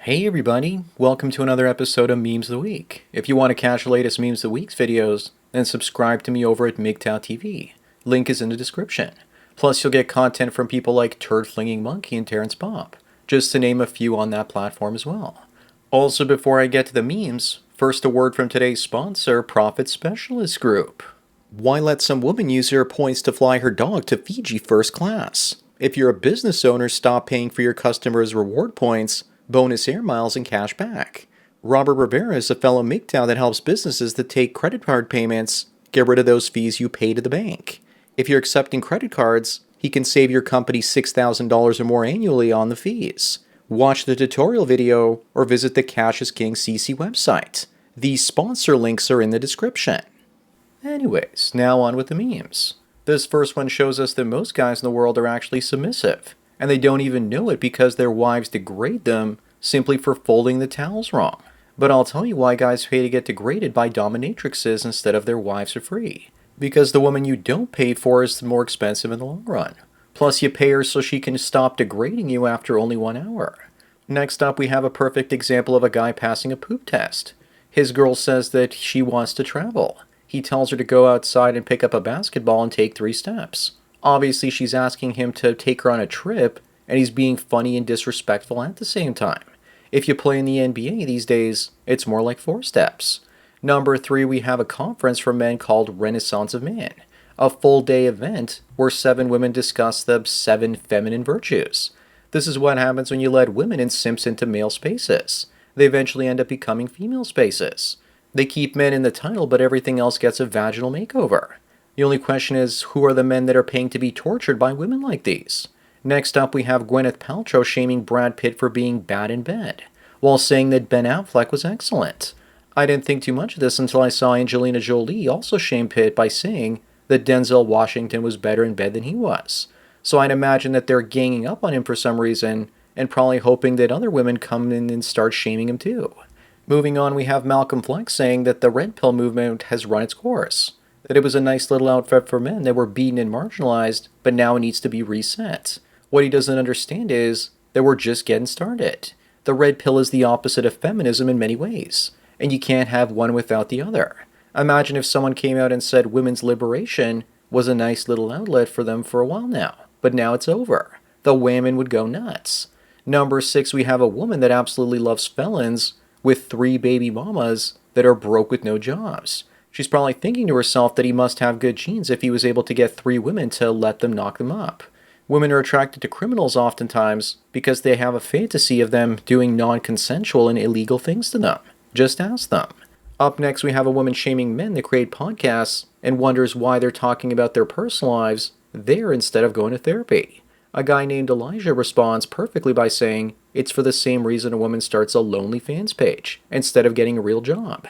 Hey everybody, welcome to another episode of Memes of the Week. If you want to catch the latest Memes of the Week's videos, then subscribe to me over at MGTOWTV. Link is in the description. Plus you'll get content from people like Turd Flinging Monkey and Terrence Bob, just to name a few on that platform as well. Also, before I get to the memes, first a word from today's sponsor, Profit Specialist Group. Why let some woman use her points to fly her dog to Fiji first class? If you're a business owner, stop paying for your customers' reward points, bonus air miles, and cash back. Robert Rivera is a fellow MGTOW that helps businesses that take credit card payments get rid of those fees you pay to the bank. If you're accepting credit cards, he can save your company $6,000 or more annually on the fees. Watch the tutorial video or visit the Cash is King CC website. These sponsor links are in the description. Anyways, now on with the memes. This first one shows us that most guys in the world are actually submissive, and they don't even know it because their wives degrade them simply for folding the towels wrong. But I'll tell you why guys pay to get degraded by dominatrixes instead of their wives for free. Because the woman you don't pay for is more expensive in the long run. Plus you pay her so she can stop degrading you after only 1 hour. Next up, we have a perfect example of a guy passing a poop test. His girl says that she wants to travel. He tells her to go outside and pick up a basketball and take 3 steps. Obviously, she's asking him to take her on a trip, and he's being funny and disrespectful at the same time. If you play in the NBA these days, it's more like 4 steps. Number 3, we have a conference for men called Renaissance of Man, a full-day event where 7 women discuss the 7 feminine virtues. This is what happens when you let women and simps into male spaces. They eventually end up becoming female spaces. They keep men in the title, but everything else gets a vaginal makeover. The only question is, who are the men that are paying to be tortured by women like these? Next up, we have Gwyneth Paltrow shaming Brad Pitt for being bad in bed, while saying that Ben Affleck was excellent. I didn't think too much of this until I saw Angelina Jolie also shame Pitt by saying that Denzel Washington was better in bed than he was. So I'd imagine that they're ganging up on him for some reason, and probably hoping that other women come in and start shaming him too. Moving on, we have Malcolm Flex saying that the red pill movement has run its course, that it was a nice little outfit for men that were beaten and marginalized, but now it needs to be reset. What he doesn't understand is that we're just getting started. The red pill is the opposite of feminism in many ways, and you can't have one without the other. Imagine if someone came out and said women's liberation was a nice little outlet for them for a while now, but now it's over. The women would go nuts. Number 6, we have a woman that absolutely loves felons with 3 baby mamas that are broke with no jobs. She's probably thinking to herself that he must have good genes if he was able to get 3 women to let them knock them up. Women are attracted to criminals oftentimes because they have a fantasy of them doing non-consensual and illegal things to them. Just ask them. Up next, we have a woman shaming men that create podcasts and wonders why they're talking about their personal lives there instead of going to therapy. A guy named Elijah responds perfectly by saying it's for the same reason a woman starts a lonely fans page instead of getting a real job.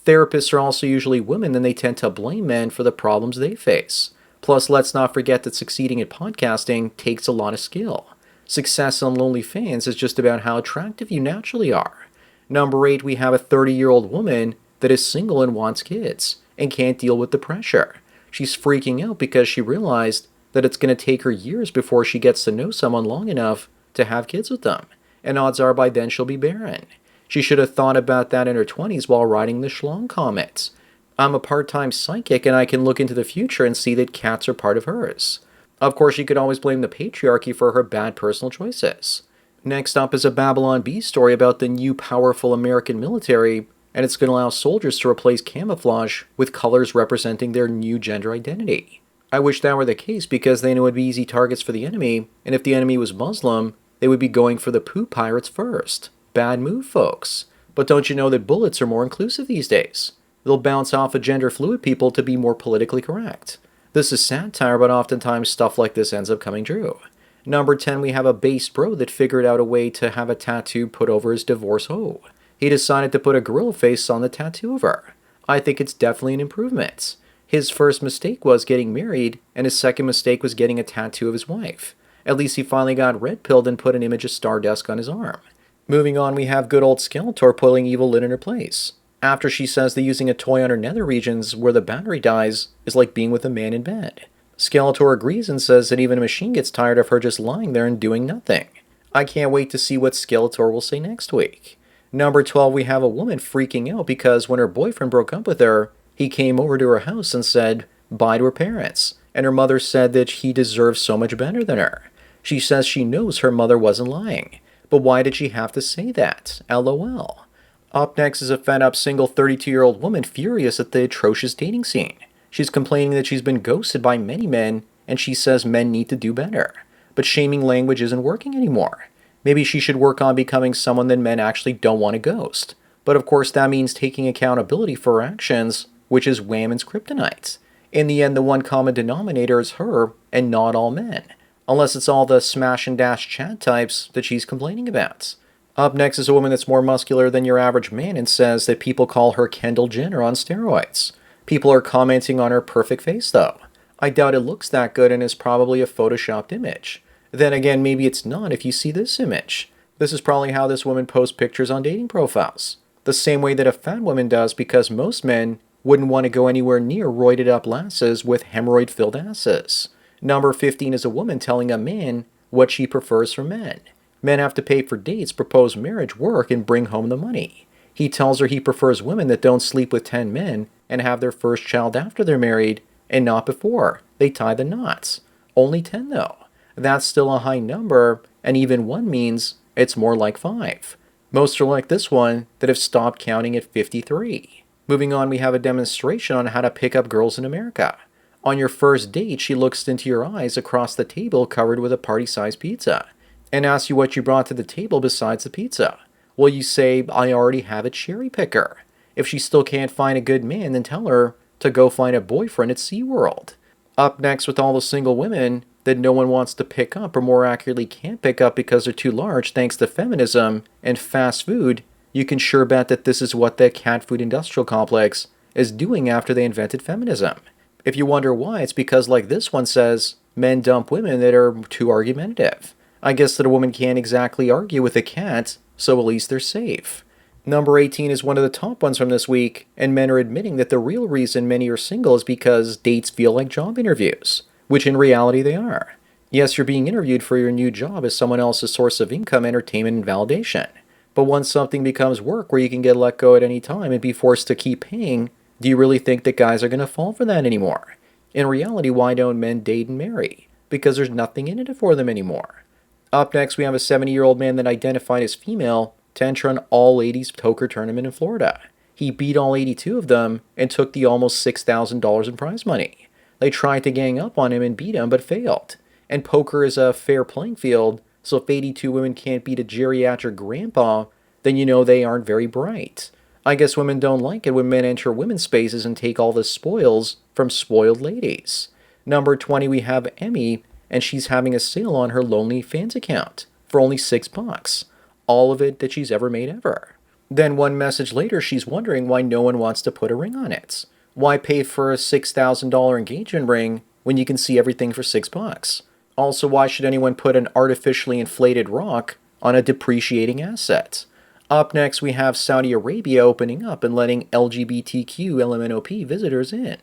Therapists are also usually women, and they tend to blame men for the problems they face. Plus, let's not forget that succeeding at podcasting takes a lot of skill. Success on lonely fans is just about how attractive you naturally are. Number 8, we have a 30-year-old woman that is single and wants kids and can't deal with the pressure. She's freaking out because she realized that it's going to take her years before she gets to know someone long enough to have kids with them, and odds are by then she'll be barren. She should have thought about that in her 20s while riding the schlong comet. I'm a part-time psychic and I can look into the future and see that cats are part of hers. Of course, you could always blame the patriarchy for her bad personal choices. Next up is a Babylon Bee story about the new powerful American military, and it's going to allow soldiers to replace camouflage with colors representing their new gender identity. I wish that were the case because they know it would be easy targets for the enemy, and if the enemy was Muslim, they would be going for the poop pirates first. Bad move, folks. But don't you know that bullets are more inclusive these days? They'll bounce off of gender-fluid people to be more politically correct. This is satire, but oftentimes stuff like this ends up coming true. Number 10, we have a base bro that figured out a way to have a tattoo put over his divorce hoe. He decided to put a gorilla face on the tattoo of her. I think it's definitely an improvement. His first mistake was getting married, and his second mistake was getting a tattoo of his wife. At least he finally got red-pilled and put an image of Stardust on his arm. Moving on, we have good old Skeletor pulling Evil Lynn in her place, after she says that using a toy on her nether regions where the battery dies is like being with a man in bed. Skeletor agrees and says that even a machine gets tired of her just lying there and doing nothing. I can't wait to see what Skeletor will say next week. Number 12, we have a woman freaking out because when her boyfriend broke up with her, he came over to her house and said bye to her parents. And her mother said that he deserves so much better than her. She says she knows her mother wasn't lying. But why did she have to say that? LOL. Up next is a fed-up single 32-year-old woman furious at the atrocious dating scene. She's complaining that she's been ghosted by many men, and she says men need to do better. But shaming language isn't working anymore. Maybe she should work on becoming someone that men actually don't want to ghost. But of course that means taking accountability for her actions, which is women's kryptonite. In the end, the one common denominator is her, and not all men. Unless it's all the smash and dash chat types that she's complaining about. Up next is a woman that's more muscular than your average man and says that people call her Kendall Jenner on steroids. People are commenting on her perfect face though. I doubt it looks that good and is probably a photoshopped image. Then again, maybe it's not if you see this image. This is probably how this woman posts pictures on dating profiles. The same way that a fat woman does because most men wouldn't want to go anywhere near roided up lasses with hemorrhoid-filled asses. Number 15 is a woman telling a man what she prefers from men. Men have to pay for dates, propose marriage, work, and bring home the money. He tells her he prefers women that don't sleep with 10 men and have their first child after they're married, and not before they tie the knots. Only 10 though. That's still a high number, and even 1 means it's more like 5. Most are like this one that have stopped counting at 53. Moving on, we have a demonstration on how to pick up girls in America. On your first date, she looks into your eyes across the table covered with a party-sized pizza and asks you what you brought to the table besides the pizza. Well, you say, I already have a cherry picker. If she still can't find a good man, then tell her to go find a boyfriend at SeaWorld. Up next with all the single women that no one wants to pick up, or more accurately can't pick up because they're too large thanks to feminism and fast food, you can sure bet that this is what the cat food industrial complex is doing after they invented feminism. If you wonder why, it's because like this one says, men dump women that are too argumentative. I guess that a woman can't exactly argue with a cat, so at least they're safe. Number 18 is one of the top ones from this week, and men are admitting that the real reason many are single is because dates feel like job interviews, which in reality they are. Yes, you're being interviewed for your new job as someone else's source of income, entertainment, and validation. But once something becomes work where you can get let go at any time and be forced to keep paying, do you really think that guys are going to fall for that anymore? In reality, why don't men date and marry? Because there's nothing in it for them anymore. Up next, we have a 70-year-old man that identified as female to enter an all-ladies poker tournament in Florida. He beat all 82 of them and took the almost $6,000 in prize money. They tried to gang up on him and beat him, but failed. And poker is a fair playing field, so if 82 women can't beat a geriatric grandpa, then you know they aren't very bright. I guess women don't like it when men enter women's spaces and take all the spoils from spoiled ladies. Number 20, we have Emmy, and she's having a sale on her Lonely Fans account for only $6. All of it that she's ever made ever. Then one message later, she's wondering why no one wants to put a ring on it. Why pay for a $6,000 engagement ring when you can see everything for $6? Also, why should anyone put an artificially inflated rock on a depreciating asset? Up next, we have Saudi Arabia opening up and letting LGBTQ LMNOP visitors in.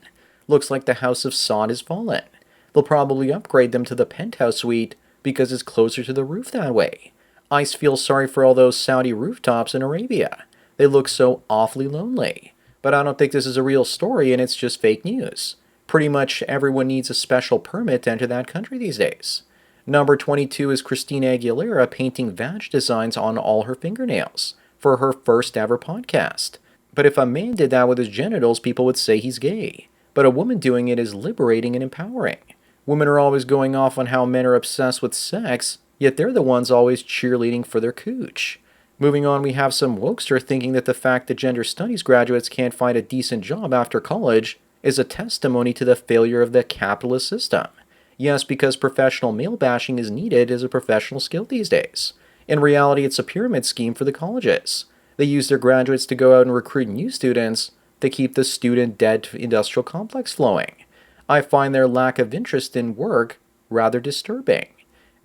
Looks like the House of Saud has fallen. They'll probably upgrade them to the penthouse suite because it's closer to the roof that way. I feel sorry for all those Saudi rooftops in Arabia. They look so awfully lonely. But I don't think this is a real story and it's just fake news. Pretty much everyone needs a special permit to enter that country these days. Number 22 is Christina Aguilera painting vag designs on all her fingernails for her first ever podcast. But if a man did that with his genitals, people would say he's gay. But a woman doing it is liberating and empowering. Women are always going off on how men are obsessed with sex, yet they're the ones always cheerleading for their cooch. Moving on, we have some wokester thinking that the fact that gender studies graduates can't find a decent job after college is a testimony to the failure of the capitalist system. Yes, because professional male bashing is needed as a professional skill these days. In reality, it's a pyramid scheme for the colleges. They use their graduates to go out and recruit new students to keep the student debt industrial complex flowing. I find their lack of interest in work rather disturbing.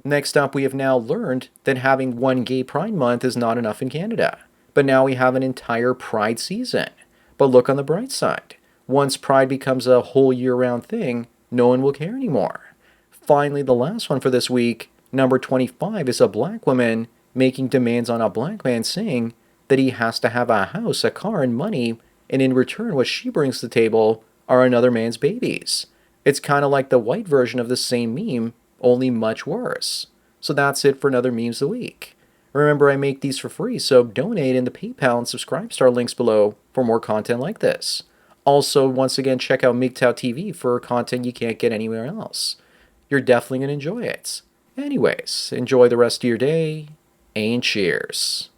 Next up, we have now learned that having one gay pride month is not enough in Canada. But now we have an entire pride season. But look on the bright side. Once pride becomes a whole year-round thing, no one will care anymore. Finally, the last one for this week, Number 25 is a black woman making demands on a black man saying that he has to have a house, a car, and money, and in return, what she brings to the table are another man's babies. It's kind of like the white version of the same meme, only much worse. So that's it for another Memes of the Week. Remember, I make these for free, so donate in the PayPal and subscribe star links below for more content like this. Also, once again, check out MGTOWTV for content you can't get anywhere else. You're definitely going to enjoy it. Anyways, enjoy the rest of your day, and cheers.